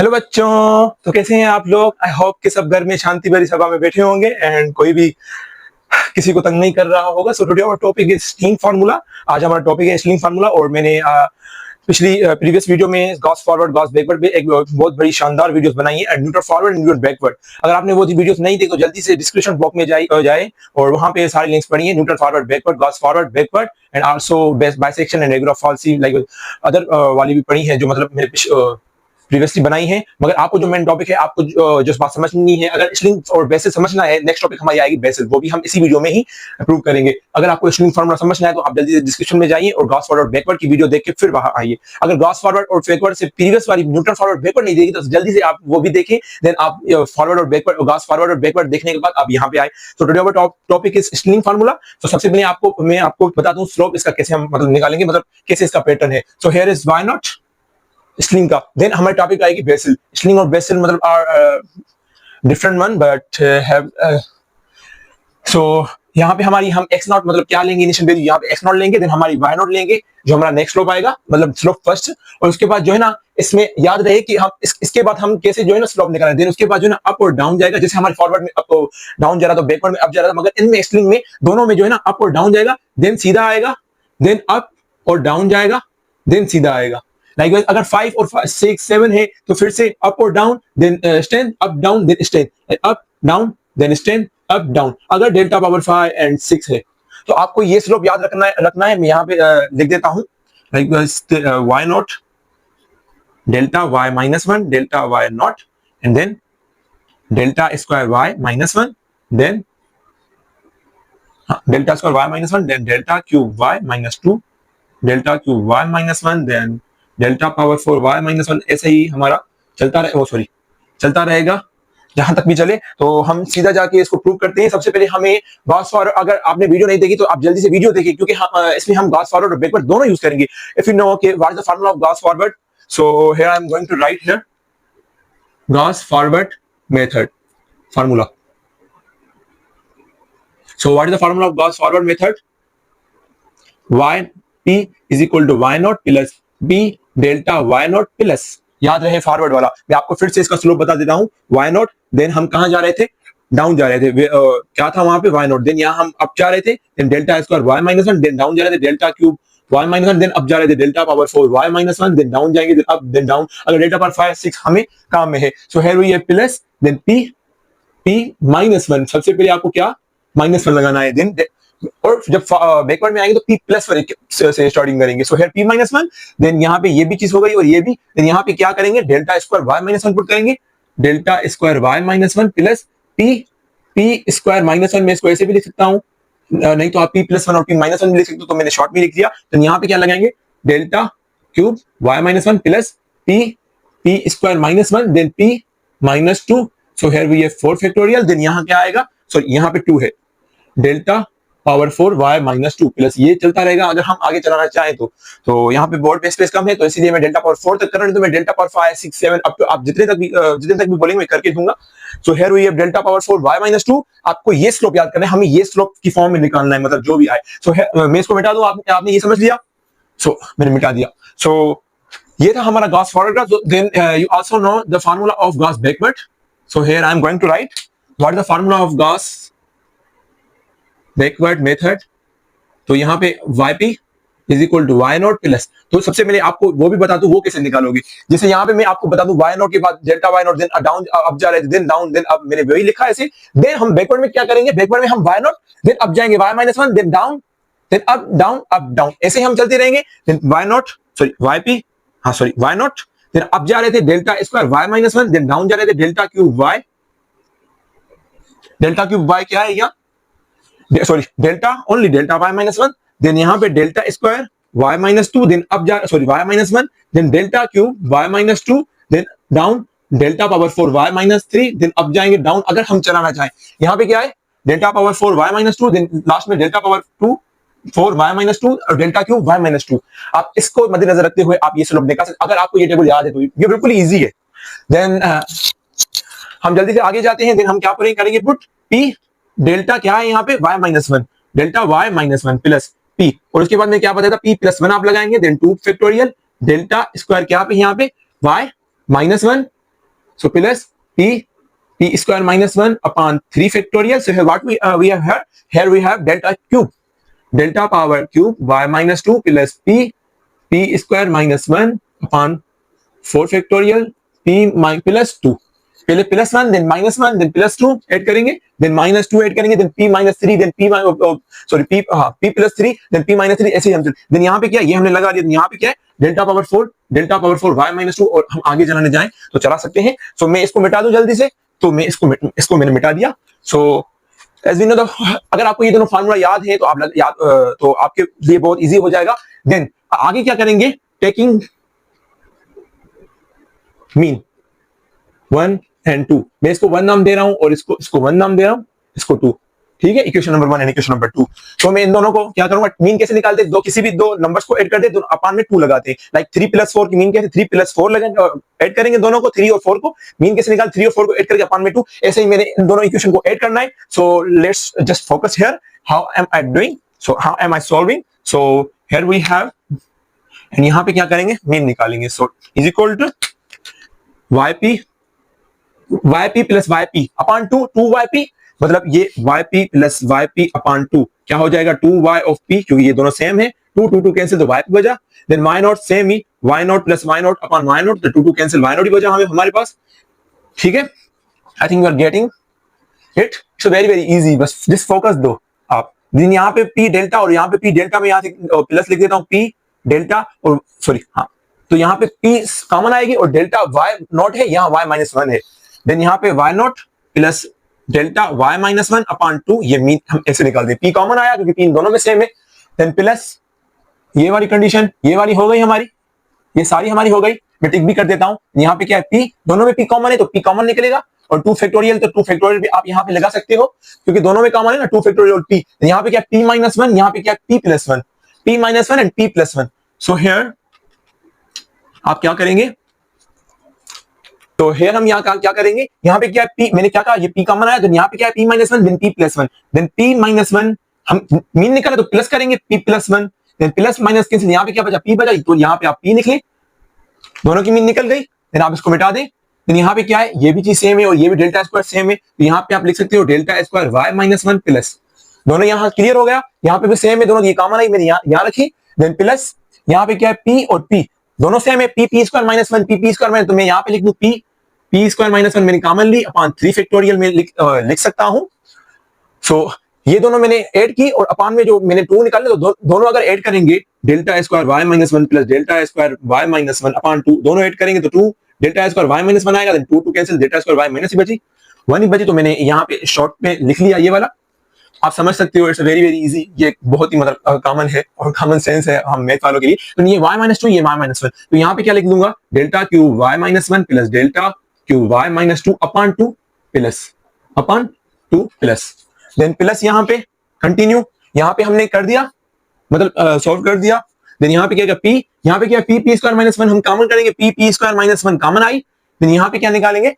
Hello बच्चों, तो कैसे हैं आप लोग। आई होप कि सब घर में शांति भरी सभा में बैठे होंगे एंड कोई भी किसी को तंग नहीं कर रहा होगा। So today our topic is Stirling formula. आज हमारा टॉपिक है स्ट्रिंग फार्मूला और मैंने पिछली प्रीवियस वीडियो में गॉस फॉरवर्ड गॉस बैकवर्ड पे एक बहुत बड़ी शानदार वीडियोस बनाई है, न्यूट्रल फॉरवर्ड न्यूट्रल बैकवर्ड। अगर आपने वो वीडियोस नहीं देखी तो जल्दी से डिस्क्रिप्शन बॉक्स में जाए और वहां पे सारे लिंक्स पढ़िए, neutral forward backward, Gauss forward backward and also bisection and regular of falsies like other वाली भी पढ़ी है जो मतलब मेरे प्रीवियसली बनाई है। मगर आपको जो मेन टॉपिक है, आपको जो बात समझनी है, अगर स्ट्रिंग और बेसिल समझना है, नेक्स्ट टॉपिक हमारी आएगी बेसिल, वो भी हम इसी वीडियो में ही प्रूव करेंगे। अगर आपको स्ट्रिंग फार्मूला समझना है तो आप जल्दी से डिस्क्रिप्शन में जाइए और गॉस फॉरवर्ड बैकवर्ड की वीडियो देख के फिर वहां आइए। अगर गॉस फॉरवर्ड और बैकवर्ड से प्रीवियस वाली न्यूट्रल फॉरवर्ड बैकवर्ड नहीं देखी तो जल्दी से आप वो भी देखें, देन आप फॉरवर्ड और बैकवर्ड, गॉस फॉरवर्ड और बैकवर्ड देखने के बाद आप यहाँ पे आए। तो today our topic is Stirling formula. तो सबसे पहले मैं आपको बता दूं स्लोप इसका कैसे हम मतलब निकालेंगे, मतलब कैसे इसका पैटर्न है। So here is y naught Stirling का। देन हमारे टॉपिक आएगी बेसिल। स्ट्रिंग और बेसिल मतलब are different one but have so यहाँ पे हम एक्स नॉट मतलब क्या लेंगे, इनिशियल वैल्यू यहाँ पे एक्स नॉट लेंगे, देन हमारी वाई नॉट लेंगे जो हमारा नेक्स्ट स्लोप आएगा, मतलब स्लोप फर्स्ट। और उसके बाद जो है ना, इसमें याद रहे कि हम इसके बाद हम कैसे जो है ना स्लोप निकालें। देन उसके बाद जो है ना अप और डाउन जाएगा, जैसे हमारे फॉरवर्ड में अप डाउन जा रहा तो बैकवर्ड में अप जा रहा था, मगर इनमें स्ट्रिंग में दोनों में जो है ना अप और डाउन जाएगा, देन सीधा आएगा, देन अप और डाउन जाएगा, देन सीधा आएगा। लाइक अगर 5 और 6 7 है तो फिर से अप और down, then stand up down, then stand up down, then stand up down. अगर डेल्टा पावर 5 एंड 6 है तो आपको ये स्लोप याद रखना है। मैं यहाँ पे लिख देता हूँ like y naught delta y minus 1 delta y naught and then delta square y minus 1 then delta square y minus 1 then delta cube y minus 2 delta cube y minus 1 then delta power 4 y minus 1। ऐसे ही हमारा चलता रहेगा जहां तक भी चले। तो हम सीधा जाके इसको प्रूव करते हैं। सबसे पहले हमें गॉस फॉरवर्ड, अगर आपने वीडियो नहीं देखी तो आप जल्दी से वीडियो देखिए, क्योंकि इसमें हम गॉस फॉरवर्ड और बैकवर्ड दोनों यूज करेंगे। If you know okay what is the formula of Gauss forward, so here I am going to write here Gauss forward method formula. So what is the formula of Gauss forward method, y p is equal to y not plus b delta y not plus, याद रहे forward वाला। मैं आपको फिर से इसका slope बता देता हूं, y नॉट, देन हम कहां जा रहे थे, डाउन जा रहे थे, क्या था वहां पे y नॉट, देन यहां हम अप जा रहे थे, then delta square y minus 1, then down जा रहे थे delta cube y minus 1, then up जा रहे थे delta power 4 y minus 1, then down जाएंगे, देन अप देन डाउन। अगर डेल्टा पावर 5 6 हमें काम में है, so here we have plus, then p minus 1। सबसे पहले आपको क्या माइनस 1 लगाना है, देन और जब बैकवर्ड में आएंगे तो p प्लस से स्टार्टिंग करेंगे। So here p minus 1, then यहाँ पे ये भी चीज हो गई और ये भी, देन यहाँ पे क्या करेंगे, delta square y minus 1 put करेंगे, delta square y minus 1 plus p square minus 1। मैं इसको ऐसे भी लिख सकता हूँ, नहीं तो आप p प्लस 1 और p माइनस 1 भी लिख सकते हो, तो मैंने शॉर्ट में लिख दिया। तो यहाँ पे क्या लगाएंगे, delta cube y minus 1 plus p square minus 1 then p minus 2। So here we have 4 factorial, then यहाँ क्या आएगा, सॉरी यहाँ पे 2 है, delta power 4 y minus 2 plus, ये चलता रहेगा अगर हम आगे चलाना चाहें तो यहाँ पे बोर्ड पे स्पेस कम है तो इसीलिए मैं डेल्टा पावर 4 तक कर रहा हूं, तो मैं डेल्टा पावर 5 6 7 अप टू आप जितने तक भी बोलेंगे मैं करके दूंगा। So here we have delta power 4 y minus 2। आपको ये स्लोप याद करना है, हमें ये स्लोप की फॉर्म में निकालना है, मतलब जो भी आए। सो मैं इसको मिटा दूं, आपने ये समझ लिया, सो मैंने मिटा दिया। सो ये था हमारा गॉस फॉरवर्ड का। Then you also know the formula of Gauss backward. So here I am going to write what is the formula of Gauss backward method. तो यहाँ पे yp is equal to y not plus, तो सबसे पहले आपको वो भी बता दूं वो कैसे निकालोगे। जैसे यहाँ पे मैं आपको बता दूं y नॉट के बाद delta y naught, then down up जा रहे थे, देन डाउन, देन अब मैंने वही लिखा ऐसे। देन हम बैकवर्ड में क्या करेंगे, बैकवर्ड में हम y नॉट, देन अप जाएंगे y minus 1, then down, then up down, ऐसे हम चलते रहेंगे। Then y naught sorry yp y naught, then up जा रहे थे delta square y minus 1, then down जा रहे थे डेल्टा क्यूब y क्या है यहाँ, sorry delta only delta y minus 1, then यहाँ पे delta square y minus 2, then up जा sorry y minus 1, then delta cube y minus 2, then down delta power 4 y minus 3, then up जाएंगे down अगर हम चलाना चाहें। यहाँ पे क्या है, delta power 4 y minus 2, then last में डेल्टा पावर 4 y माइनस 2 और डेल्टा क्यूब y माइनस 2। आप इसको मद्देनजर रखते हुए आप ये स्लोप निकाल सकते, अगर आपको ये टेबल याद है तो ये बिल्कुल इजी है। देन हम जल्दी से आगे जाते हैं। देन हम क्या करेंगे, पुट p डेल्टा क्या है यहाँ पे y minus 1, delta y minus 1 plus p, और उसके बाद में क्या बताया था p प्लस 1 आप लगाएंगे, देन 2 फैक्टोरियल डेल्टा स्क्वायर क्या पे यहाँ पे y minus 1 So plus p square minus 1 upon 3 factorial. So here what we have here we have delta cube, delta power cube y minus 2 plus p square minus 1 upon 4 factorial p plus 2. पहले plus 1 then minus 1 then plus 2 add करेंगे, then minus 2 add करेंगे, then p minus 3 then p sorry p plus 3 then p minus 3, ऐसे ही हम then यहाँ पे क्या ये हमने लगा दिया, यहाँ पे क्या है डेल्टा पावर 4 y माइनस 2, और हम आगे चलाने जाएं तो चला सकते हैं। सो मैं इसको मिटा दूं जल्दी से, तो मैं इसको मैंने मिटा दिया। सो एज वी नो अगर आपको ये दोनों फार्मूला याद है तो आप तो आपके लिए बहुत इजी हो जाएगा। देन आगे क्या करेंगे, टेकिंग मीन 1 and 2, मैं इसको 1 नाम दे रहा हूं और इसको 1 नाम दे रहा हूं, इसको 2, ठीक है, equation number 1 and equation number 2। तो मैं इन दोनों को क्या करूंगा, मीन कैसे निकालते हैं, किसी भी दो नंबर्स को ऐड कर दे, दोनों अपान में 2 लगाते हैं। लाइक 3 + 4 की मीन कैसे 3 + 4 लगाएंगे, ऐड करेंगे दोनों को, 3 और 4 को, मीन कैसे निकाल 3 और 4 को ऐड करके अपान में 2, ऐसे ही मैंने इन दोनों इक्वेशन को ऐड करना है। So let's just focus here, how am I doing, so how am I solving. So here we have, and यहां पे क्या करेंगे, मीन निकालेंगे। So is equal to yp plus yp upon 2yp, मतलब ये yp प्लस yp अपान 2 क्या हो जाएगा, 2y ऑफ p, क्योंकि ये दोनों सेम है, 2 कैंसिल तो yp बचा, देन y नॉट सेम ही, y not plus y naught upon y naught, तो 2 कैंसिल y नॉट ही बचा हमारे पास, ठीक है। I think you are getting it, it's very very easy, बस जिस फोकस दो आप। दिन यहाँ पे p डेल्टा और यहाँ पे p डेल्टा में यहाँ से प्लस लिख देता हूँ, p डेल्टा और सॉरी हाँ, तो यहाँ पे p कॉमन आएगी और डेल्टा y नॉट है, यहाँ y माइनस 1 है, देन यहाँ पे y not plus delta y minus 1 अपान 2, ये मीन हम ऐसे निकाल दें, p कॉमन आया क्योंकि p इन दोनों में सेम है, देन प्लस ये वाली कंडीशन, ये वाली हो गई हमारी, ये सारी हमारी हो गई, मैं टिक भी कर देता हूं। यहाँ पे क्या है, p दोनों में p कॉमन है तो p कॉमन निकलेगा, और 2 फैक्टोरियल तो 2 फैक्टोरियल भी आप यहाँ पे लगा सकते हो क्योंकि दोनों में कॉमन है ना, 2 फैक्टोरियल और p, यहाँ पे क्या p माइनस 1, यहाँ पे क्या p plus 1, p minus 1 and p plus 1। So here आप क्या करेंगे, तो हेयर हम यहाँ क्या करेंगे, यहाँ पे क्या p, मैंने क्या कहा ये p कॉमन आया, तो यहाँ पे क्या है p minus 1 then p plus 1, then p minus 1 हम मीन निकाला तो प्लस करेंगे p plus 1, then plus minus cancel, यहाँ पे क्या बचा p बचा, तो यहाँ पे आप p निकले, दोनों की मीन निकल गई, देन आप इसको मिटा दें, देन यहाँ पे क्या है, ये भी चीज सेम है और ये भी डेल्टा स्क्वायर सेम है, तो यहाँ पे आप लिख सकते हो delta square y minus 1 plus, दोनों यहाँ क्लियर हो गया, यहाँ पे भी सेम है, दोनों ये कॉमन आई मैंने यहाँ रखी, देन प्लस यहाँ पे क्या है p और p दोनों सेम है, p square minus 1 p square minus, तो मैं यहाँ पे लिख दूं p स्क्वायर माइनस 1 मैंने कॉमन ली अपान 3 फैक्टोरियल में लिख सकता हूं। सो ये दोनों मैंने ऐड की और अपान में जो मैंने 2 निकाले, तो दोनों अगर ऐड करेंगे delta square y minus 1 plus delta square y minus 1 अपान 2, दोनों ऐड करेंगे तो 2 डेल्टा स्क्वायर y माइनस 1 आएगा, then 2 cancel, delta square y minus ही बची, 1 ही बची, तो मैंने यहाँ पे शॉर्ट में लिख लिया ये वाला, आप समझ सकते हो, इट्स वेरी वेरी इजी, ये बहुत ही मतलब कॉमन है और कॉमन सेंस है हम मैथ वालों के लिए। तो ये y माइनस 2 ये y माइनस 1, तो यहाँ पे क्या लिख दूंगा, delta cube y minus 1 plus delta cube y minus 2 अपान 2 प्लस, देन प्लस यहाँ पे कंटिन्यू, यहाँ पे हमने कर दिया मतलब सॉल्व कर दिया, देन यहाँ पे क्या p, यहाँ पे क्या p स्क्वायर माइनस 1 हम कॉमन करेंगे, p स्क्वायर माइनस 1 कॉमन आई, देन यहाँ पे क्या निकालेंगे,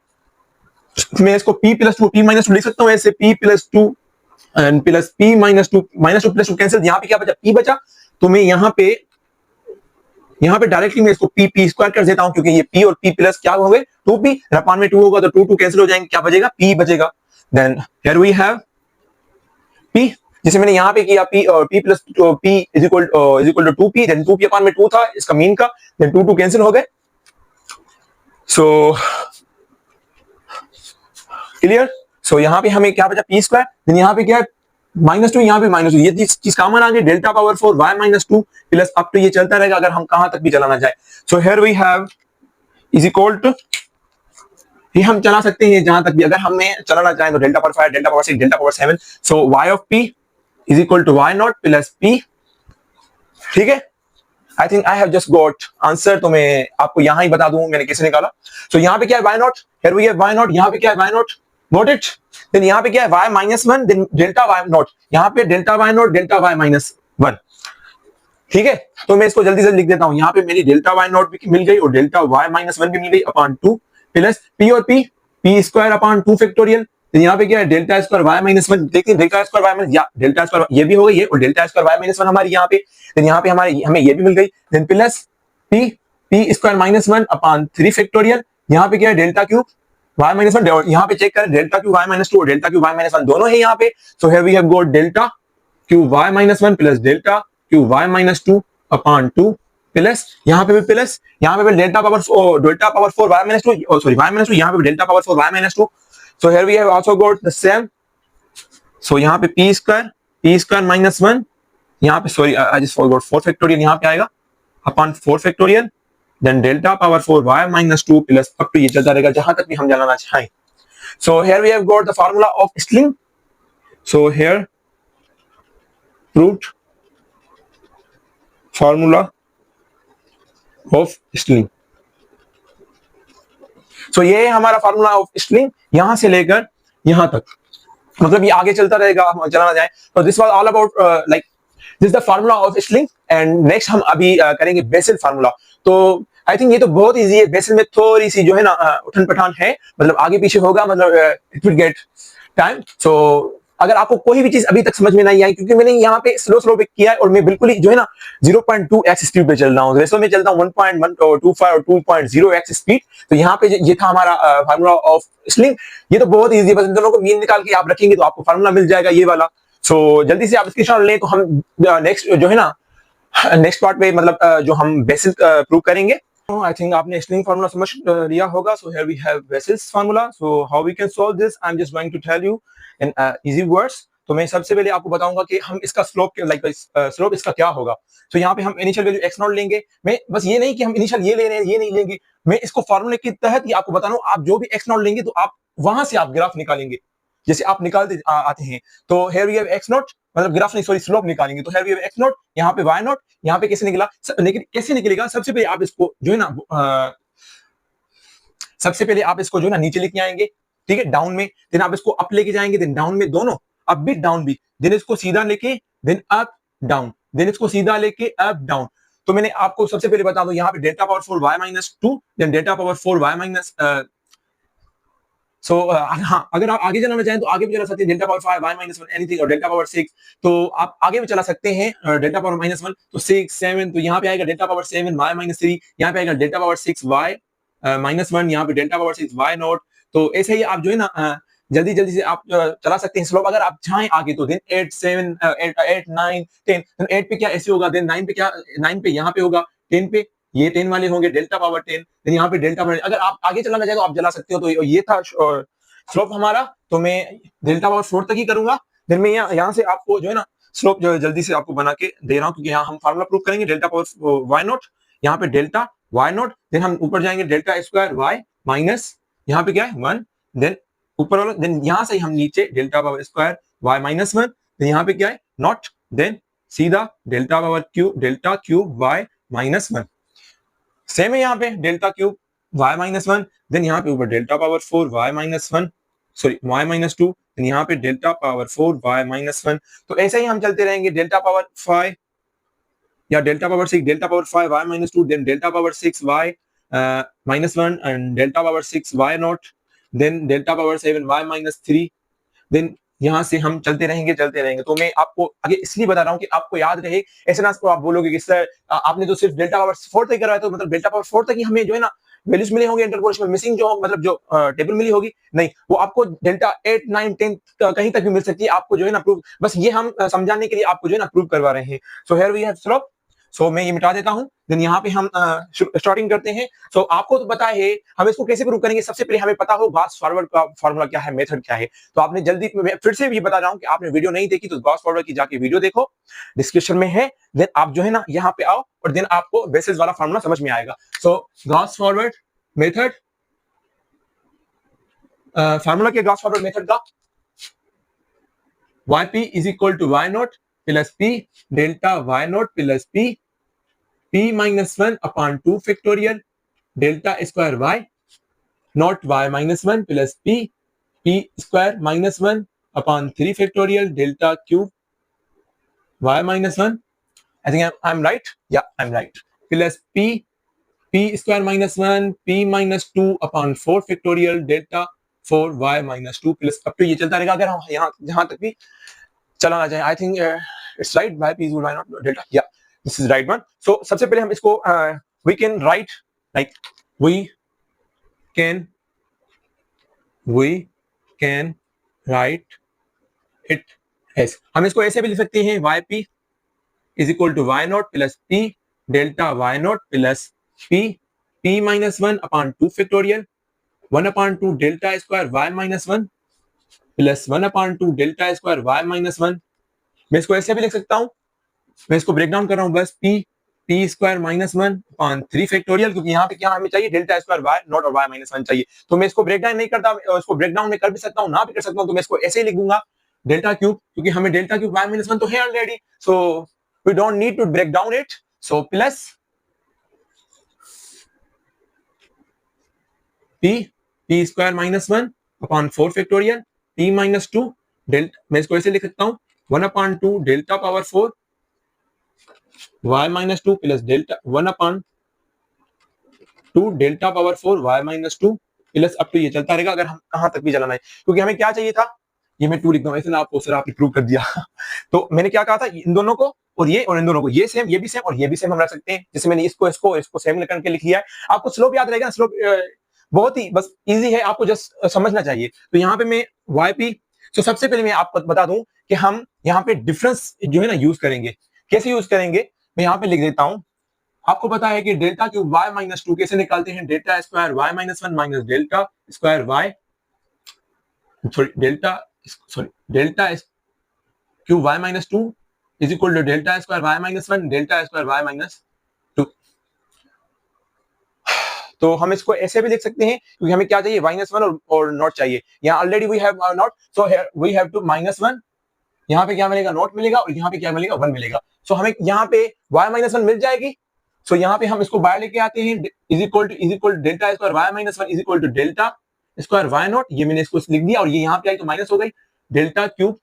मैं इसको p प्लस 2 p माइनस 2 लिख सकता हूँ ऐसे, p plus 2 and plus p minus 2 plus 2 cancel, यहाँ पे क्या बचा p बचा, तो मैं यहाँ पे डायरेक्टली मैं इसको p स्क्वायर कर देता हूँ क्योंकि ये p और p प्लस क्या हो गए 2p, अपान में 2 होगा तो 2 कैंसिल हो जाएंगे, क्या बचेगा p बचेगा, then here we have p, जिसे मैंने यहाँ पे किया p और p plus p is equal to 2p, then 2p upon में 2 था इसका मीन का, देन 2 कैंसिल हो गए। सो क्लियर, सो यहाँ पे हमें क्या बचा p स्क्वायर, देन यहाँ पे क्या है माइनस 2, यहाँ पे माइनस 2, ये चीज कॉमन आ गई, delta power 4 y minus 2 plus, अब तो ये चलता रहेगा अगर हम कहां तक भी चलाना चाहे। So here we have is equal to, ये हम चला सकते हैं जहां तक भी, अगर हमें चलाना चाहें तो delta power 5 delta power 6 delta power 7, so y of p is equal to y not plus p, ठीक है। I think I have just got answer, तो मैं आपको यहां ही बता दूं मैंने कैसे निकाला। सो यहाँ पे क्या है y naught, here we have y naught, यहाँ पे क्या है y naught, note it, then यहाँ पे क्या है y minus 1 then delta y naught, यहाँ पे delta y naught delta y minus 1, ठीक है। तो मैं इसको जल्दी से लिख देता हूँ, यहाँ पे मेरी डेल्टा y नॉट भी मिल गई और डेल्टा y माइनस 1 भी मिल गई अपान 2 प्लस p और p स्क्वायर अपान 2 फैक्टोरियल, यहाँ पे क्या है डेल्टा स्क्वायर y माइनस 1, देखते हैं डेल्टा स्क्वायर y माइनस, या डेल्टा स्क्वायर ये भी हो गई है और डेल्टा स्क्वायर y माइनस 1 हमारी यहाँ पे, देन यहाँ पे हमारे हमें ये भी मिल गई, then plus p square minus 1 upon 3 factorial, यहाँ पे क्या है delta cube y minus one, यहाँ पे चेक करें delta cube y minus two और delta cube y minus one दोनों है यहाँ पे. So here we have got delta cube y minus one plus delta cube y minus two upon two plus यहाँ पे भी प्लस, यहाँ पे भी delta power four y minus two, sorry y minus two, यहाँ पे भी delta power four y minus two. So here we have also got the same. So यहाँ पे पी स्क्वायर माइनस वन, यहाँ पे sorry I just forgot four factorial यहाँ पे आएगा upon four factorial, then delta power four y minus two plus up to ये चलता रहेगा जहां तक भी हम जाना चाहें. So here we have got the formula of Stirling. So here proved formula of Stirling. सो ये है हमारा फार्मूला ऑफ स्लिंग यहां से लेकर यहां तक, मतलब ये आगे चलता रहेगा हम चलाना जाए. तो this was all about like this the formula of sling. And next हम अभी करेंगे बेसल फार्मूला. तो आई थिंक ये तो बहुत इजी है. बेसल में थोड़ी सी जो है ना उठन पठान है, मतलब आगे पीछे होगा, मतलब इट विल गेट टाइम. सो अगर आपको कोई भी चीज अभी तक समझ में नहीं आई, क्योंकि मैंने यहाँ पे स्लो पे किया है और मैं बिल्कुल ही जो है ना 0.2x स्पीड पे चल रहा हूँ, वैसे में चलता हूँ 1.125 और 2.0x स्पीड. तो यहाँ पे ये था हमारा फार्मूला ऑफ स्लिंग. ये तो बहुत इजी है, बस इन दोनों को मीन निकाल के आप रखेंगे तो आपको फार्मूला मिल जाएगा ये वाला. सो जल्दी से आप स्क्रीनशॉट लें तो हम नेक्स्ट जो है ना नेक्स्ट पार्ट पे मतलब जो हम बेसिल प्रूव करेंगे. आई थिंक आपने स्लिंग फार्मूला समझ लिया होगा. So here we have Bessel's formula. So how we can solve this, I am just going to tell you in easy words. तो मैं सबसे पहले आपको बताऊंगा कि हम इसका स्लोप स्लोप इसका क्या होगा. तो यहाँ पे हम इनिशियल वैल्यू x0 लेंगे. मैं बस ये नहीं कि हम इनिशियल ये ले रहे हैं ये नहीं लेंगे, मैं इसको फार्मूले के तहत ये आपको बता रहा हूँ. आप जो भी x0 लेंगे तो आप वहां से आप ग्राफ निकालेंगे, जैसे आप निकालते आते हैं. तो हियर वी हैव x0, मतलब ग्राफ नहीं सॉरी स्लोप निकालेंगे. तो हियर वी हैव x0, यहाँ पे y0, यहाँ पे कैसे निकला, लेकिन कैसे निकलेगा, सबसे पहले आप इसको जो है ना सबसे पहले आप इसको जो है ना नीचे लेके आएंगे, ठीक है, डाउन में. देन आप इसको अप लेके जाएंगे, देन डाउन में, दोनों अप भी डाउन भी. देन इसको सीधा लेके देन अप डाउन, देन इसको सीधा लेके अप डाउन. तो मैंने आपको सबसे पहले बता दूं यहाँ पे delta power four y minus two, then delta power four y minus हाँ, अगर आप आगे चलाना चाहें तो आगे भी चला सकते हैं, delta power five y minus one anything, और डेल्टा पावर सिक्स तो आप आगे भी चला सकते हैं, डेल्टा पावर माइनस वन तो सिक्स सेवन. तो यहाँ पे आएगा delta power seven y minus three, यहाँ पे आएगा delta power six y minus one, यहाँ पे delta power six y naught. तो ऐसे ही आप जो है ना जल्दी जल्दी से आप चला सकते हैं स्लोप. अगर आप चाहें आगे तो देन 8 7 8 9 10, देन 8 पे क्या ऐसे होगा, देन 9 पे क्या, 9 पे यहाँ पे होगा, 10 पे ये 10 वाले होंगे डेल्टा पावर 10, देन यहाँ पे डेल्टा पावर. अगर आप आगे चलाना चाहें तो आप चला सकते हो. तो ये था स्लोप हमारा. तो मैं डेल्टा पावर 4 तक ही करूंगा. देन मैं यहाँ से आपको जो है ना स्लोप जो जल्दी से आपको बना के दे रहा हूँ, क्योंकि यहाँ हम फार्मूला प्रूव करेंगे डेल्टा पावर वाई नॉट, यहाँ पे डेल्टा वाई नॉट, देन हम ऊपर जाएंगे डेल्टा स्क्वायर वाई माइनस यहाँ पे क्या है 1, देन ऊपर वाला, देन यहाँ से हम नीचे delta power square y minus 1, then यहाँ पे क्या है नॉट, देन सीधा delta power delta cube y minus 1. Same है यहाँ पे delta cube y minus 1, then यहाँ पे ऊपर delta power 4 y minus 1, sorry y minus 2, then यहाँ पे डेल्टा पावर 4 वाई माइनस 1. तो ऐसे ही हम चलते रहेंगे, डेल्टा पावर 5 या delta power 6, delta power 5 y minus 2, then delta power 6 y minus 1 and delta power 6 y naught, then delta power 7 y minus 3. Then यहाँ से हम चलते रहेंगे. तो मैं आपको आगे इसलिए बता रहा हूँ कि आपको याद रहे, ऐसे ना आप बोलोगे कि सर आपने तो सिर्फ डेल्टा पावर 4 तक करवाया, तो मतलब डेल्टा पावर 4 तक ही हमें जो है ना वैल्यूज मिले होंगे, इंटरपोलेशन में मिसिंग जो मतलब जो टेबल मिली होगी, नहीं, वो आपको डेल्टा 8 9 10 कहीं तक भी मिल सकती है. आपको जो है ना प्रूव, बस ये हम समझाने के लिए आपको जो है ना प्रूव करवा रहे हैं. So here we have slope. सो मैं ये मिटा देता हूं, देन यहाँ पे हम स्टार्टिंग करते हैं. सो आपको तो पता है हम इसको कैसे प्रूव करेंगे. सबसे पहले हमें पता हो गॉस फॉरवर्ड का फार्मूला क्या है, मेथड क्या है. तो आपने जल्दी फिर से भी बता रहा हूं कि आपने वीडियो नहीं देखी तो गॉस फॉरवर्ड की जाके वीडियो देखो, डिस्क्रिप्शन में है. देन आप जो है ना यहाँ पे आओ और देन आपको बेसिस वाला फार्मूला समझ में आएगा. So Gauss forward method, formula के गॉस फॉरवर्ड मेथड का yp is equal to y not plus p delta y not plus p minus 1 upon 2 factorial delta square y nought y minus 1 plus p square minus 1 upon 3 factorial delta cube y minus 1. I think I am right, या I am right, plus p square minus 1 p minus 2 upon 4 factorial delta 4y minus 2 plus अब तो ये चलता रहेगा. अगर हम यहाँ जहां तक भी चलाना चाहें, I think it's right, y p is y naught delta, या this is right one. So सबसे पहले हम इसको we can write like we can we can write it as, हम इसको ऐसे भी लिख सकते हैं y p is equal to y naught plus p delta y naught plus p p minus one upon two factorial 1/2 delta square y minus one plus 1/2 delta square y minus one. मैं इसको ऐसे भी लिख सकता हूं, मैं इसको break down कर रहा हूं बस P P square minus one upon three factorial, क्योंकि यहाँ पे क्या हमें चाहिए डेल्टा स्क्वायर वाई नॉट और वाई माइनस वन चाहिए। तो मैं इसको ब्रेक डाउन नहीं करता, इसको ब्रेक डाउन में कर भी सकता हूँ ना भी कर सकता हूँ, तो मैं इसको ऐसे ही लिख दूंगा डेल्टा क्यूब, क्योंकि हमें delta cube y minus one तो है already, so we don't need to break down it. सो plus p square minus one upon four factorial p minus two delta, मैं इसको ऐसे लिख सकता हूँ 1/2 delta power four y minus two plus delta 1/2 delta power four y minus two plus up to ये चलता रहेगा अगर हम कहां तक भी चलाना है, क्योंकि हमें क्या चाहिए था, ये मैं 2 लिखता हूं ऐसे ना, आपको सर आपने प्रूव कर दिया तो मैंने क्या कहा था, इन दोनों को और इन दोनों को, ये सेम ये भी सेम और ये भी सेम हम रख सकते हैं, जैसे मैंने इसको सेम करके लिख लिया है। आपको स्लोप याद रहेगा, स्लोप बहुत ही बस इजी है, आपको जस्ट समझना चाहिए। तो यहाँ पे मैं वाई पी, तो सबसे पहले मैं आपको बता दूं कि हम यहाँ पे डिफरेंस जो है ना यूज करेंगे, कैसे यूज करेंगे, मैं यहाँ पे लिख देता हूं। आपको पता है कि delta cube y minus two कैसे निकालते हैं, delta square y minus one minus delta square y, delta cube y minus two is equal to delta square y minus one delta square y minus two. तो हम इसको ऐसे भी लिख सकते हैं, क्योंकि हमें क्या चाहिए, माइनस वन और नॉट चाहिए, यहाँ already we have naught, so we have to minus one, यहाँ पे क्या मिलेगा, नॉट मिलेगा, और यहाँ पे क्या मिलेगा, वन मिलेगा। सो हमें यहाँ पे y माइनस वन मिल जाएगी। सो यहाँ पे हम इसको बाहर लेके आते हैं, is equal to delta square y minus one is equal to delta square y naught, ये मैंने इसको लिख दिया, और ये यहाँ पे आई तो माइनस हो गई, delta cube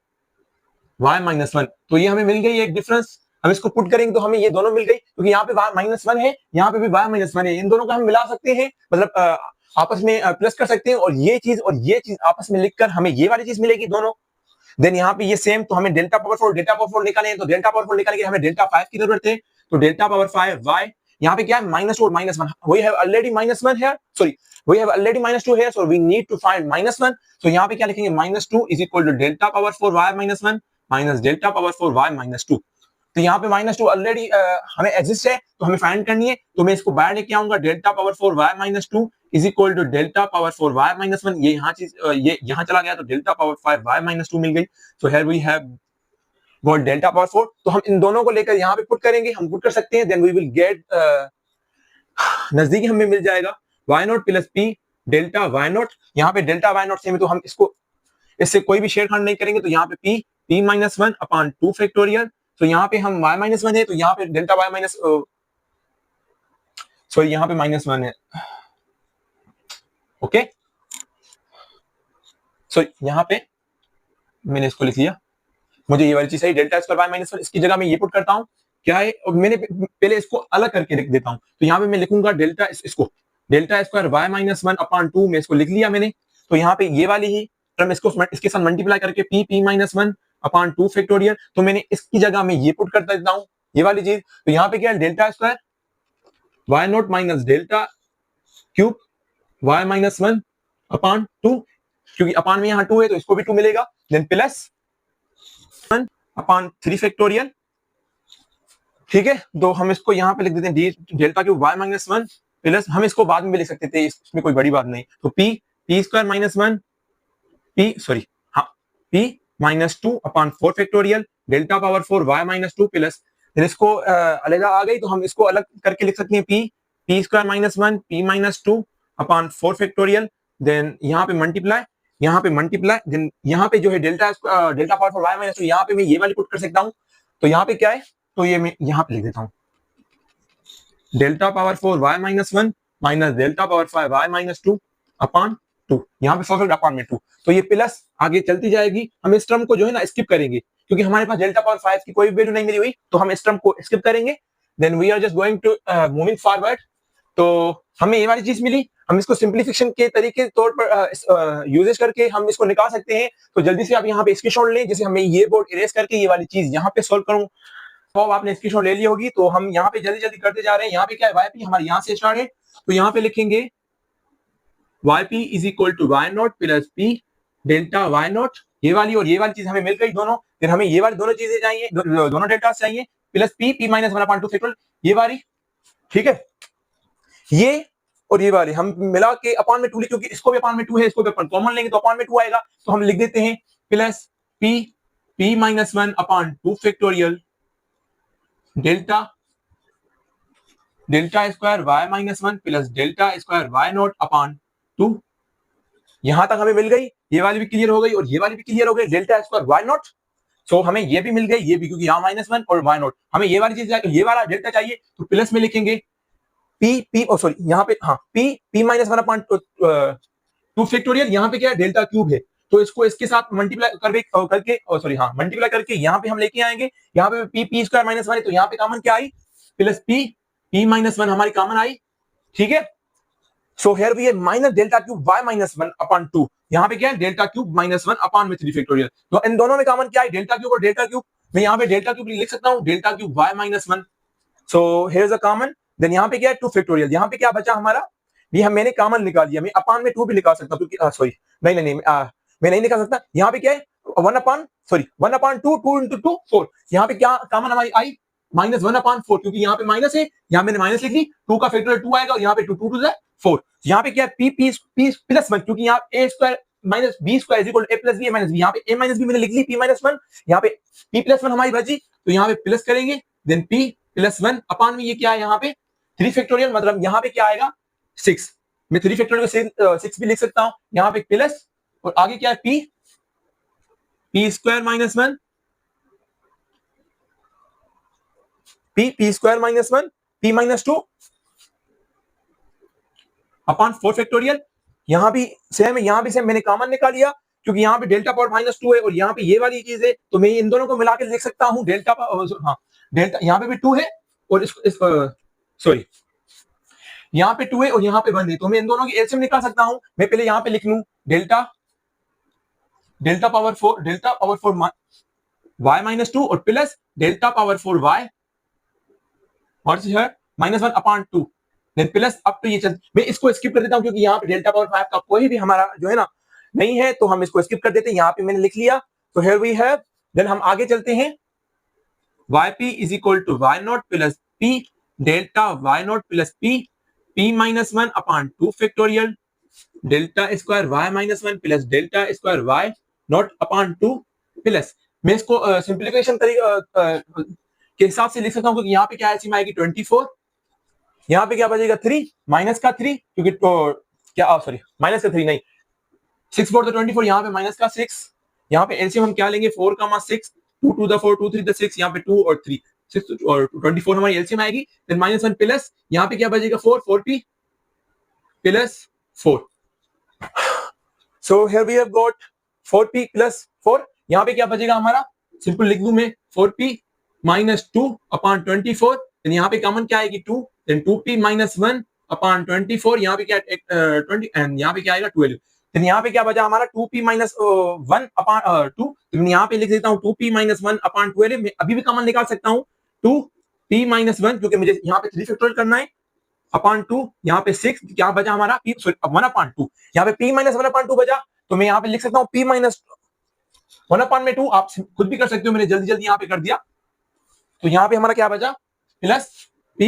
y minus one. तो ये हमें मिल गई एक डिफरेंस, हम इसको पुट करेंगे तो हमें ये दोनों मिल गई, क्योंकि यहाँ पे वाई माइनस वन है, यहाँ पे भी वाई माइनस वन है, इन दोनों को हम मिला सकते हैं, मतलब आपस में प्लस कर सकते हैं, और ये चीज आपस में लिखकर हमें ये वाली चीज मिलेगी दोनों। देन यहाँ पे ये सेम, तो हमें डेल्टा पावर फोर निकाले, तो डेल्टा पावर फोर निकालने के हमें डेल्टा फाइव की जरूरत है, तो डेल्टा पावर फाइव वाई, यहाँ पे क्या है, माइनस टू और minus one, we have already minus one है, sorry we have already minus two है, so we need to find minus one. तो यहाँ पे क्या लिखेंगे, minus two is equal to delta power four y minus one minus delta power four y minus two. तो यहाँ पे minus two already हमें एग्जिस्ट है, तो हमें फाइंड करनी है, तो मैं इसको बाहर लेके आऊंगा, delta power four y minus two is equal to delta power four y minus one, ये यहाँ चीज ये यहाँ चला गया, तो delta power five y minus two मिल गई। So here we have got delta power four. तो हम इन दोनों को लेकर यहाँ पे पुट करेंगे, हम पुट कर सकते हैं, देन वी विल गेट, नजदीकी हमें मिल जाएगा y naught plus p delta y naught, यहाँ पे डेल्टा वाई नॉट सेम है, तो हम इसको इससे कोई भी छेड़खानी नहीं करेंगे, तो यहाँ पे P minus one upon two factorial, तो यहाँ पे हम y माइनस वन है, तो यहाँ पे डेल्टा y माइनस, सॉरी यहाँ पे माइनस वन है, ओके। सो यहाँ पे मैंने इसको लिख लिया, मुझे ये वाली चीज है delta square y minus one, इसकी जगह मैं ये पुट करता हूँ, क्या है, और मैंने पहले इसको अलग करके लिख देता हूँ, तो यहाँ पे मैं लिखूंगा डेल्टा, इसको delta square y minus one upon to, में इसको लिख लिया मैंने, तो यहाँ पे ये वाली ही टर्म इसको इसके साथ मल्टीप्लाई करके P minus one upon two factorial, तो मैंने इसकी जगह में ये पुट कर देता हूं, ये वाली चीज, तो यहाँ पे क्या है, delta square y naught minus delta cube y minus one upon two, क्योंकि अपॉन में यहाँ टू है तो इसको भी टू मिलेगा, then plus one upon three factorial, ठीक है। तो हम इसको यहाँ पे लिख देते हैं delta cube y minus one plus, हम इसको बाद में भी लिख सकते थे, इसमें कोई बड़ी बात नहीं, तो p square minus one p minus two upon four factorial delta power four y minus two plus, इसको अलग आ गई, तो हम इसको अलग करके लिख सकते हैं, p square minus one p minus two upon four factorial, then यहाँ पे मल्टीप्लाई देन यहाँ पे जो है delta power four y minus two, यहाँ पे मैं ये वाली पुट कर सकता हूँ, तो यहाँ पे क्या है, तो ये मैं यहाँ पे लिख देता हूँ, delta power four y minus one minus delta power five y minus two upon two, यहाँ पे फोर अपॉन में टू, तो ये प्लस आगे चलती जाएगी, हम इस टर्म को जो है ना स्किप करेंगे, क्योंकि हमारे पास डेल्टा पावर फाइव की कोई वैल्यू नहीं मिली हुई, तो हम इस टर्म को स्किप करेंगे, then we are just going to moving forward. तो हमें ये वाली चीज मिली, हम इसको सिंप्लीफिकेशन के तरीके तौर पर यूजेस करके हम इसको निकाल सकते हैं, तो जल्दी से आप यहाँ पे स्क्रीनशॉट लें, जैसे हमें ये बोर्ड इरेज करके ये वाली चीज यहाँ पे सोल्व करूँ, तो आपने स्क्रीनशॉट ले ली होगी, तो हम यहाँ पे जल्दी जल्दी करते जा रहे हैं। यहाँ पे क्या है, वाई पी हमारे यहाँ से स्टार्ट है, तो यहाँ पे लिखेंगे y p is equal to y naught plus p delta y naught, ये वाली और ये वाली चीज हमें मिल गई दोनों, फिर हमें ये वाली दोनों चीजें चाहिए, दोनों डेल्टा चाहिए, plus p p minus 1/2 factorial ये वाली, ठीक है। ये और ये वाली हम मिला के अपान में 2 लिख, क्योंकि इसको भी अपान में 2 है, इसको भी अपन कॉमन लेंगे तो अपान में 2 आएगा, तो हम लिख देते हैं plus p p minus 1/2 factorial delta delta square y minus 1 plus delta square y not upon 2। यहां तक हमें मिल गई, ये वाली भी क्लियर हो गई और ये वाली भी क्लियर हो गई, डेल्टा स्क्वायर वाई नॉट। सो हमें ये भी मिल गई, ये भी, क्योंकि यहाँ -1 और वाई नॉट, हमें ये वाली चीज, ये वाला डेल्टा चाहिए तो प्लस में लिखेंगे पी पी सॉरी यहाँ पे हाँ पी पी माइनस 1/2 फैक्टोरियल, यहाँ पे क्या है डेल्टा क्यूब है, तो इसको इसके साथ मल्टीप्लाई करके सॉरी हाँ मल्टीप्लाई करके यहाँ पे हम लेके आएंगे, यहाँ पे पी पी स्क्वायर माइनस 1 है, तो यहाँ पे कॉमन क्या आई, प्लस पी पी माइनस 1 हमारी कॉमन आई, ठीक है। So here we have minus delta cube y minus 1/2, यहाँ पे क्या है डेल्टा क्यूब माइनस 1/3 फैक्टोरियल, तो इन दोनों में कॉमन क्या है डेल्टा क्यूब और डेल्टा क्यूब, मैं यहाँ पे डेल्टा क्यूब लिख सकता हूँ, delta cube y minus 1। So here is a common, then यहाँ पे क्या है 2 फैक्टोरियल, यहाँ पे क्या बचा हमारा, ये मैंने कॉमन निकाल लिया, मैं अपान में 2 भी निकाल सकता हूँ, क्योंकि सॉरी नहीं नहीं नहीं मैं नहीं निकाल सकता, यहाँ पे क्या है 1/2 2 into 2 4, यहाँ पे क्या कॉमन हमारी आई -1/4, क्योंकि यहाँ पे माइनस है, यहाँ मैंने माइनस लिख ली, 2 का फैक्टोरियल 2 आएगा और यहाँ पे 2 2 2 4, यहाँ पे क्या है पी प्लस 1, क्योंकि यहाँ a square minus B square is equal to a plus B minus B, यहाँ पे a माइनस बी मैंने लिख ली p माइनस 1, यहाँ पे p प्लस 1 हमारी बची, तो यहाँ पे प्लस करेंगे, देन p प्लस 1 अपान में ये क्या है यहाँ पे 3 फैक्टोरियल, मतलब यहाँ पे क्या आएगा 6, मैं 3 फैक्टोरियल को 6 भी लिख सकता हूँ, यहाँ पे प्लस और आगे क्या है p square minus 1 p square minus 1 p minus 2 upon 4 factorial, यहाँ भी सेम है, यहाँ भी सेम, मैंने कॉमन निकाल लिया, क्योंकि यहाँ पे डेल्टा पावर -2 है और यहाँ पे ये वाली चीज है, तो मैं इन दोनों को मिला के लिख सकता हूँ डेल्टा, हाँ डेल्टा यहाँ पे भी 2 है और सॉरी यहाँ पे 2 है और यहाँ पे 1 है, तो मैं इन दोनों की एलसीएम निकाल सकता हूँ, मैं पहले यहाँ पे लिख लूं डेल्टा पावर 4 वाई माइनस 2 और प्लस डेल्टा पावर 4 वाई और -1/2, देन प्लस अप टू ये चल, मैं इसको स्किप कर देता हूं, क्योंकि यहाँ पे डेल्टा पावर 5 का कोई भी हमारा जो है ना नहीं है, तो हम इसको स्किप कर देते हैं, यहाँ पे मैंने लिख लिया, तो हियर वी हैव, देन हम आगे चलते हैं, yp is equal to y naught plus p delta y naught plus p minus 1/2 factorial delta square y minus 1 plus delta square y not upon 2 plus, मैं इसको सिंप्लीफिकेशन के हिसाब से लिख सकता हूँ, क्योंकि यहाँ पे क्या एलसीएम आएगी 24, यहाँ पे क्या बचेगा 3 माइनस का 3, क्योंकि क्या सॉरी माइनस का 3 नहीं 6 4 तो 24, यहाँ पे माइनस का 6, यहाँ पे एलसीएम हम क्या लेंगे 4, 6 2 2 4 2 3 6, यहाँ पे 2 और 3 6 और 24 हमारी एलसीएम आएगी, देन -1 प्लस यहाँ पे क्या बचेगा 4p plus 4, so here we have got 4p plus 4, यहाँ पे क्या बचेगा हमारा, सिंपल लिख दूं मैं 4p माइनस 2/24, देन यहाँ पे कॉमन क्या आएगी 2, देन 2p माइनस 1/24, यहाँ पे क्या 20 एंड यहाँ पे क्या आएगा 12, देन यहाँ पे क्या बचा हमारा 2p माइनस 1/2, तो यहाँ पे लिख देता हूँ 2p माइनस 1/12, मैं अभी भी कॉमन निकाल सकता हूँ 2p माइनस 1, क्योंकि मुझे यहाँ पे 3 फैक्टोरियल करना है अपान 2, यहाँ पे 6 क्या बचा हमारा p सॉरी 1/2, यहाँ पे p माइनस 1/2 बचा, तो मैं यहाँ पे लिख सकता हूँ p माइनस 1/2, आप खुद भी कर सकते हो, मैंने जल्दी जल्दी यहाँ पे कर दिया, तो यहाँ पे हमारा क्या बचा प्लस p,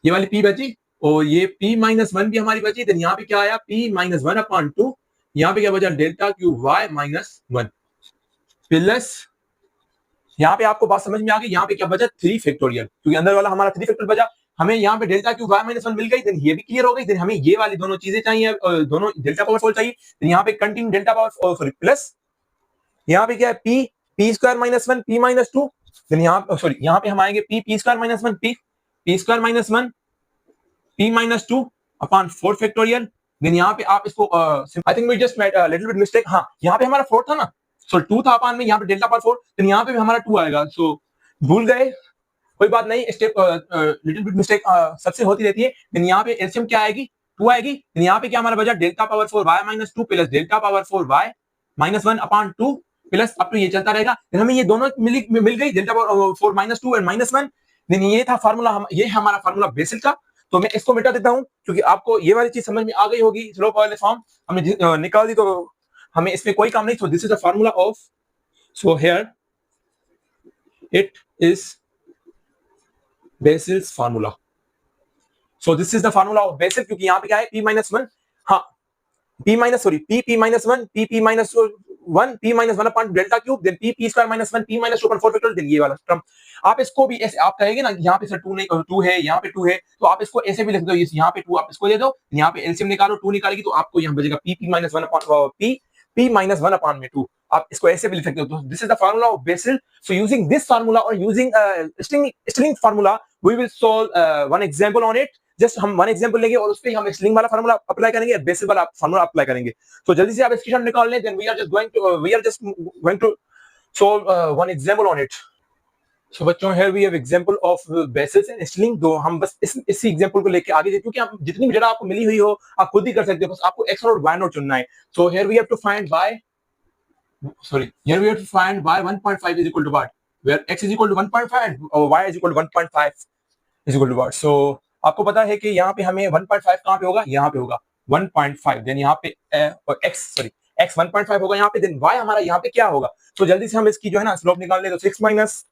ये वाली p बची और ये p माइनस 1 भी हमारी बची, देन यहाँ पे क्या आया p माइनस 1/2, यहाँ पे क्या बचा delta cube y minus 1 plus, यहाँ पे आपको बात समझ में आ गई, यहाँ पे क्या बचा 3 फैक्टोरियल, क्योंकि अंदर वाला हमारा 3 फैक्टोरियल बचा, हमें यहाँ पे डेल्टा क्यूब y माइनस 1 मिल गई, देन ये भी क्लियर हो गई, देन हमें ये वाली दोनों चीजें चाहिए, दोनों डेल्टा पावर 4 चाहिए, देन यहाँ पे continue delta power sorry plus, यहाँ पे क्या है p square minus 1 p minus 2, then यहाँ सॉरी यहाँ पे हम आएंगे p square minus 1 p square minus 1 p minus 2 upon 4 factorial, then यहाँ पे आप इसको I think we just made little bit mistake, हाँ यहाँ पे हमारा 4 था ना, सो 2 था अपान में, यहाँ पे डेल्टा पावर 4, देन यहाँ पे भी हमारा 2 आएगा, सो भूल गए कोई बात नहीं, स्टेप लिटिल बिट मिस्टेक सबसे होती रहती है, देन यहाँ पे एलसीएम क्या आएगी 2 आएगी, देन यहाँ पे क्या हमारा बचा delta power 4 y minus 2 plus delta power 4 y minus 1/2 plus अब तो ये चलता रहेगा, देन हमें ये दोनों मिल गई डेल्टा पावर 4 -2 एंड -1, देन ये था फार्मूला, ये हमारा फार्मूला बेसिल का, तो मैं इसको मिटा देता हूं, क्योंकि आपको ये वाली चीज समझ में आ गई होगी। स्लोप वाले फॉर्म हमने निकाल दी, तो हमें इसमें कोई काम नहीं। So this is the formula of, so here it is Bessel's formula. So this is the formula of Bessel, क्योंकि यहाँ पे क्या है, p माइनस वन, हाँ p minus sorry p minus one, p minus one, p minus one upon delta cube, then p square minus one, p minus two upon 4 factorial, then ये वाला term. आप इसको भी ऐसे आप कहेंगे ना, यहाँ पे सर 2 नहीं, 2 है, यहाँ पे 2 है, तो आप इसको ऐसे भी लिख दो, यहाँ पे 2 आप इसको दे दो, यहाँ पे एलसीएम निकालो, 2 निकालेगी तो आपको यहाँ बचेगा p minus one upon p minus one upon में 2। आप इसको ऐसे भी लिख सकते हो। This is the formula of Bessel. So using this formula और using Stirling formula, we will solve one example on it. Just हम वन एग्जांपल लेंगे और उस पे हम स्ट्रिंग वाला फार्मूला अप्लाई करेंगे, बेसिल वाला फार्मूला अप्लाई करेंगे। तो जल्दी से आप स्क्रीनशॉट निकाल लें, then we are just going to solve one example on it. So बच्चों, here we have example of Bessel's and Stirling. तो हम बस इसी एग्जांपल को लेके आगे, क्योंकि आप जितनी भी जगह आपको मिली हुई हो आप खुद ही कर सकते हो, बस आपको x और y नोट चुनना है। So here we have to find here we have to find y 1.5 is equal to what, where x is equal to 1.5 and y is equal to 1.5 is equal to what। so आपको पता है कि यहाँ पे हमें 1.5 कहाँ पे होगा, यहाँ पे होगा 1.5, देन यहाँ पे x 1.5 होगा यहाँ पे, देन y हमारा यहाँ पे क्या होगा। तो जल्दी से हम इसकी जो है ना स्लोप निकाल ले। तो 6 माइनस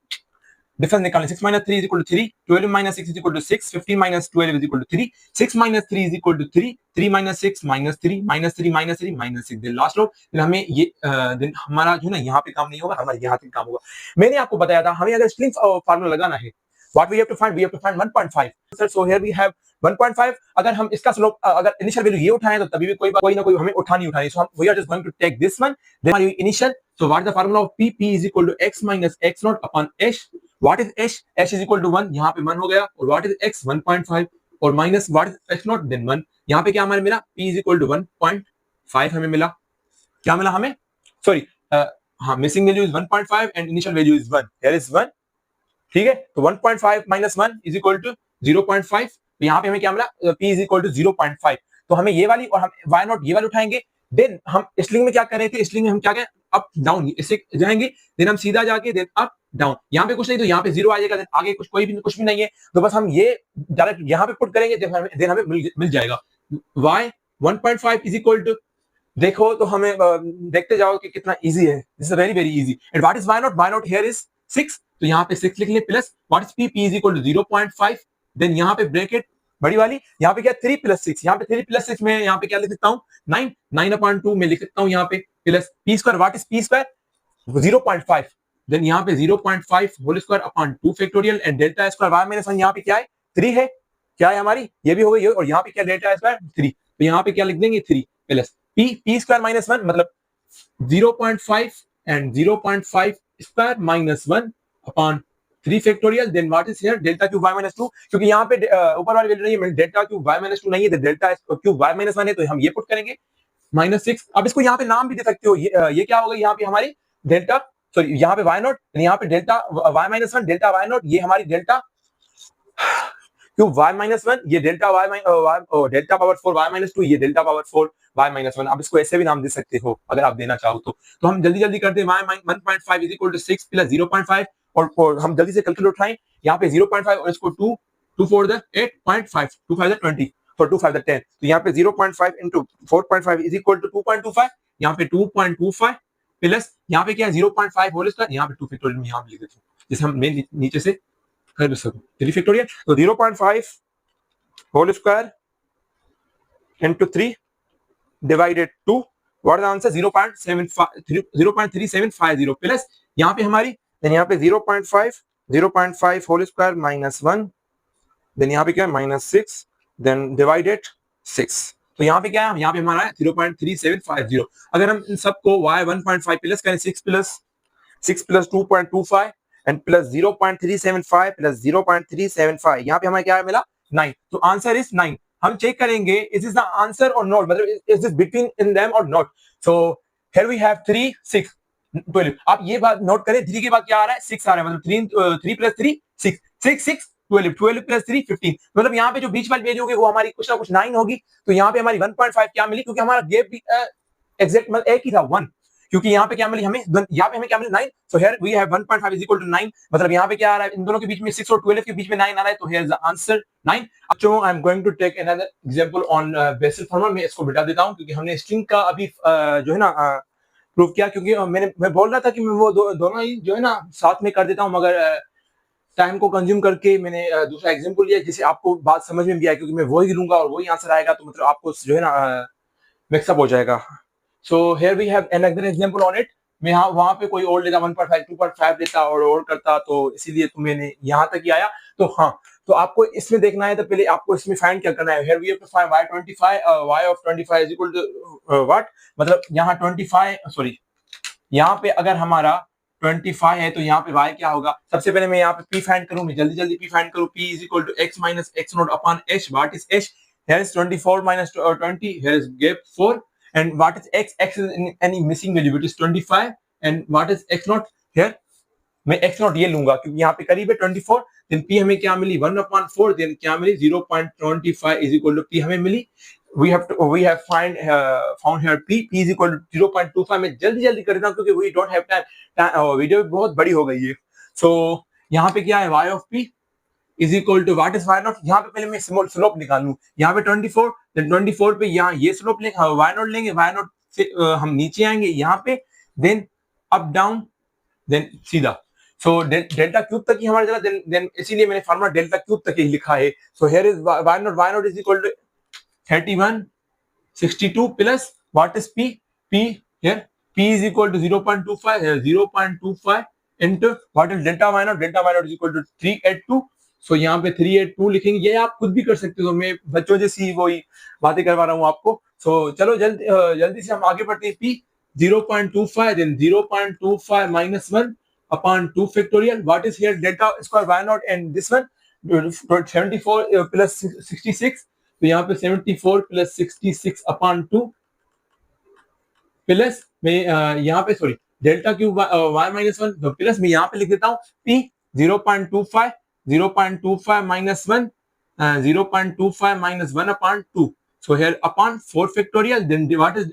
डिफरेंस निकालें, 6 minus 3 is equal to 3, 12 minus 6 is equal to 6, 15 minus 12 is equal to 3, 6 minus 3 is equal to 3, 3 minus 6 minus 3, minus 3 minus 3 minus 6, then last row। फिर हमें ये दिन हमारा जो ना यहाँ पे काम नहीं होगा, हमारे यहाँ पे काम होगा। मैंने आपको बताया था हमें अगर स्ट्रिंग फार्मूला लगाना है, what we have to find, we have to find 1.5। Sir so here we have 1.5। अगर हम इसका स्लोप अगर इनिशियल वैल्यू ये उठाएं तो तभी भी कोई ना कोई हमें उठानी। सो हम we are just going to take this one, then our initial। so what is the formula of p is equal to x minus x naught upon h। what is h is equal to 1, यहाँ पे 1 हो गया, और what is x 1.5, और minus what is x naught then 1। यहाँ पे क्या हमारे मिला, p is equal to 1.5 हमें मिला। क्या मिला हमें, सॉरी हाँ, missing value is 1.5 and initial value is 1, here is 1, ठीक है। तो 1.5 minus 1 is equal to 0.5। तो यहाँ पे हमें क्या मिला, p is equal to 0.5। तो हमें ये वाली और हम y नॉट ये वाली उठाएंगे। देन हम स्ट्रिंग में क्या कर रहे थे, स्ट्रिंग में हम क्या करें, अप डाउन इससे जाएंगे, देन हम सीधा जाके देन अप डाउन, यहाँ पे कुछ नहीं तो यहाँ पे 0 आ जाएगा, देन आगे कुछ भी नहीं है, तो बस हम ये डायरेक्ट यहाँ पे पुट करेंगे, देन हमें मिल जाएगा y 1.5 is equal to, देखो तो हमें देखते जाओ कि कितना इजी है। This is very very easy. And what is y naught here is 6, तो यहाँ पे 6 लिख लें, plus what is p is equal to 0.5, then यहाँ पे ब्रैकेट बड़ी वाली, यहाँ पे क्या 3 + 6, यहाँ पे 3 + 6 में यहाँ पे क्या लिख सकता हूँ 9, 9/2 में लिख सकता हूँ यहाँ पे, plus p square, what is p square 0.5, then यहाँ पे 0.5 whole square upon 2 factorial, and delta square y minus 1 यहाँ पे क्या है 3 है, क्या है हमारी, ये भी हो गई, और यहाँ पे क्या डेल्टा स्क्वायर 3, तो यहाँ पे क्या लिख देंगे 3 प्लस p स्क्वायर माइनस 1 मतलब 0.5 and 0.5 square minus 1 upon 3 factorial, then what is here delta cube y minus 2, क्योंकि यहाँ पे ऊपर वाली वैल्यू नहीं है, डेल्टा क्यूब y माइनस 2 नहीं है, डेल्टा क्यूब y माइनस 1 है, तो हम ये पुट करेंगे -6। अब इसको यहाँ पे नाम भी दे सकते हो, ये क्या होगा, यहाँ पे हमारी डेल्टा, सॉरी यहाँ पे y नॉट, यहाँ पे delta y minus 1 delta y not, ये हमारी डेल्टा क्यूब y माइनस 1, ये delta delta power 4 y minus 2, ये डेल्टा पावर 4 y माइनस 1। आप इसको ऐसे भी नाम दे सकते हो अगर आप देना चाहो तो हम जल्दी जल्दी करते हैं। y 1.5 is equal to 6 plus 0.5, और हम जल्दी से कैलकुलेट उठाएं, यहाँ पे 0.5 और इसको 2 4 द 8.5, 2 5 द 20, और 2 5 द 10, तो यहाँ पे 0.5 into 4.5 इज इक्वल टू 2.25, यहाँ पे 2.25 प्लस यहाँ पे क्या है 0.5 होल स्क्वायर, यहाँ पे 2 फैक्टोरियल में यहाँ लिख देते हैं, जिसे हम मेन नीचे से कर सकते 3 फैक्टोरियल, तो 0.5 whole square into 3 divided 2, what is the answer 0.3750 plus यहाँ पे हमारी, देन यहाँ पे 0.5 होल स्क्वायर माइनस 1, देन यहाँ पे क्या है -6, देन डिवाइडेड 6, तो यहाँ पे क्या है, यहाँ पे हमारा है 0.3750। अगर हम इन सबको y 1.5 प्लस करें 6 प्लस 2.25 एंड प्लस 0.375 प्लस 0.375, यहाँ पे हमें क्या मिला 9, तो आंसर इज 9। हम चेक करेंगे इज दिस द आंसर और नॉट, मतलब is this between in them और not. So here we have 3 6 12। आप ये बात नोट करें, 3 के बाद क्या आ रहा है 6 आ रहा है, मतलब 3 प्लस 3 6, 6 6 12, 12 प्लस 3 15, मतलब यहाँ पे जो बीच वाली वैल्यू होगी वो हमारी कुछ ना कुछ 9 होगी। तो यहाँ पे हमारी 1.5 क्या मिली, क्योंकि हमारा गैप भी एग्जैक्ट मतलब एक ही था 1, क्योंकि यहाँ पे क्या मिली हमें, यहाँ पे हमें क्या मिली 9, so here we have 1.5 is equal to 9, मतलब यहाँ पे क्या आ रहा है, इन दोनों के बीच में 6 और 12 के बीच में 9 आ रहा है, तो हियर इज द आंसर 9। तो I am going to take another example on Bessel formula. मैं इसको बिठा देता हूँ क्योंकि हमने स्ट्रिंग का अभी जो है ना प्रूव किया, क्योंकि मैं बोल रहा था कि मैं वो दोनों ही जो है ना साथ में कर देता हूँ, मगर टाइम को कंज्यूम करके मैंने दूसरा एग्जांपल लिया जिससे आपको बात समझ में भी आए, क्योंकि मैं वही लूंगा और वही आंसर आएगा, तो मतलब आपको जो है ना मिक्सअप हो जाएगा। So here we have another example on it. मैं यहाँ वहां पे कोई और लेता 1.5 2.5 लेता और करता, तो इसीलिए तो मैंने यहाँ तक ही आया। तो हाँ, तो आपको इसमें देखना है, तो पहले आपको इसमें फाइंड क्या करना है, here we have to find y25 y of 25 is equal to what, मतलब यहाँ 25 सॉरी यहाँ पे अगर हमारा 25 है तो यहाँ पे y क्या होगा। सबसे पहले मैं यहाँ पे p फाइंड करूँ, मैं जल्दी p फाइंड करूँ, p is equal to x minus x naught upon h, what is h, here is 24 minus 20, here is gap 4, and what is x, x is any missing value, it is 25, and what is x naught, here मैं x naught ये लूंगा क्योंकि यहाँ पे करीब है 24, then p हमें क्या मिली 1/4, then क्या मिली 0.25 is equal to p हमें मिली। we have found here p is equal to 0.25। मैं जल्दी कर देता हूँ क्योंकि we don't have time, video बहुत बड़ी हो गई है। so यहाँ पे क्या है, y of p is equal to what is y naught. यहाँ पे पहले मैं स्लोप निकालूं, यहाँ पे 24, देन 24 पे यहाँ ये स्लोप लेंगे, वाई नॉट लेंगे, वाई नॉट से हम नीचे आएंगे यहाँ पे, देन अप डाउन, देन सीधा। सो डेल्टा क्यूब तक ही हमारा चला, देन इसीलिए मैंने फार्मूला डेल्टा क्यूब तक ही लिखा है। So here is y naught is equal to 3162 plus what is p, here p is equal to 0.25, here 0.25 into what is delta y naught is equal to 382। सो यहाँ पे 382 लिखेंगे, ये आप खुद भी कर सकते हो, मैं बच्चों जैसी वही बातें करवा रहा हूँ आपको। सो चलो जल्दी से हम आगे बढ़ते हैं। p 0.25 then 0.25 minus 1 upon 2 factorial, what is here delta square y naught and this one 74 plus 66, तो यहाँ पे 74 plus 66 upon 2 प्लस मैं यहाँ पे sorry delta cube y minus 1, तो प्लस मैं यहाँ पे लिख देता हूँ p 0.25 minus 1 0.25 minus 1 upon 2, so here upon 4 factorial, then what is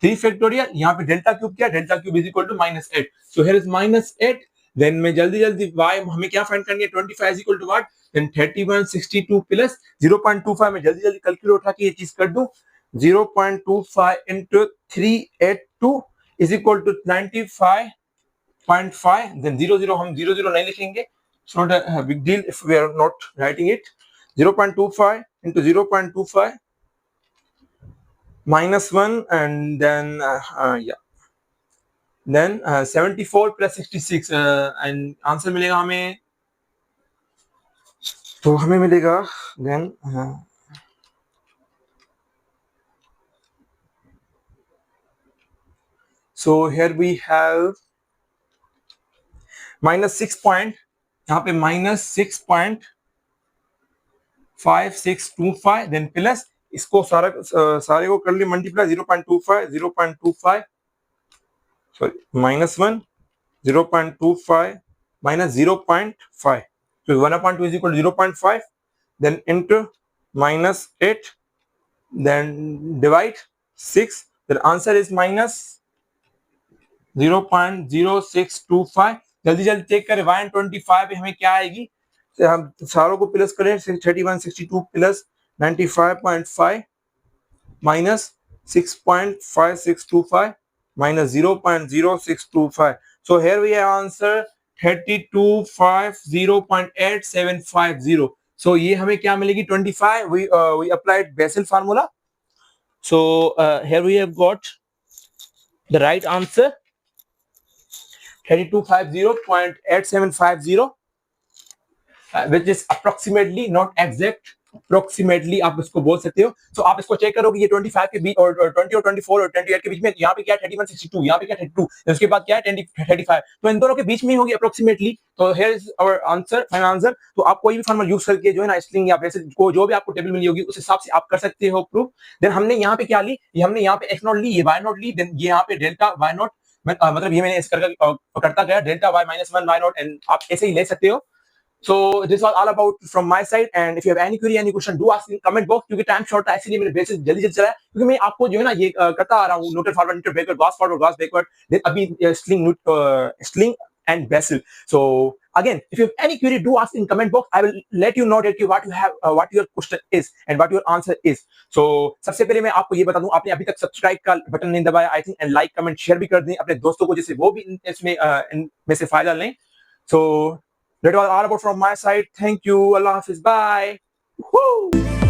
3 factorial, यहाँ पे डेल्टा क्यूब क्या, delta cube is equal to -8, so here is -8, then मैं जल्दी y हमें क्या फाइंड करनी है, 25 is equal to what, then 3162 plus 0.25 में जल्दी कैलकुलेटर उठा के ये चीज कर दूं, 0.25 into 382 is equal to 95.5, then 00 हम 00 नहीं लिखेंगे, it's not a big deal if we are not writing it, 0.25 into 0.25 minus 1 and then then 74 plus 66 and answer मिलेगा हमें, तो हमें मिलेगा then so here we have -6 point, यहाँ पे -6.5625, then प्लस इसको सारे को कर लिए multiply, 0.25 sorry -1 0.25 minus 0.5, so 1/2 is equal to 0.5, then into -8, then divide 6, the answer is -0.0625। जल्दी चेक करें, 125 पे हमें क्या आएगी, हम सारों को प्लस करें, 3162 plus 95.5 minus 6.5625 minus 0.0625, so here we have answer 3250.8750, so ये हमें क्या मिलेगी 25, we applied Bessel formula, so here we have got the right answer 3250.8750, which is approximately, not exact, approximately आप इसको बोल सकते हो। तो आप इसको चेक करोगे, ये 25 के बीच और 20 और 24 और 28 के बीच में, यहाँ पे क्या है 3162, यहाँ पे क्या 32, उसके बाद क्या है 35, तो इन दोनों के बीच में होगी अप्रोक्सीमेटली। तो here is our answer, final answer. तो आप कोई भी फॉर्मूला यूज करके जो है ना स्ट्रिंग या वैसे को जो भी आपको टेबल मिली होगी उस हिसाब से आप कर सकते हो प्रूफ। देन हमने यहाँ पे क्या ली, हमने यहाँ पे x नॉट ली, ये y नॉट ली, देन ये यहाँ पे डेल्टा y नॉट, मतलब ये मैंने इस करता गया delta y -1 y not, and आप ऐसे ही ले सकते हो। So this was all about from my side, and if you have any query, any question, do ask in comment box, क्योंकि टाइम शॉर्ट था इसलिए मेरे बेसिस जल्दी जल्दी चला है, क्योंकि मैं आपको जो है ना ये करता आ रहा हूँ Newton forward, Newton backward, Gauss forward, Gauss backward, then अभी Stirling and vessel. So again, if you have any query, do ask in comment box. I will let you know that what you have, what your question is and what your answer is. So सबसे पहले मैं आपको ये बता दूं, आपने अभी तक सब्सक्राइब का बटन नहीं दबाया I think, and like comment share भी कर दें अपने दोस्तों को, जिससे वो भी इसमें इनमें से फायदा लें. So that was all about from my side. Thank you. Allah Hafiz. Bye. Woo!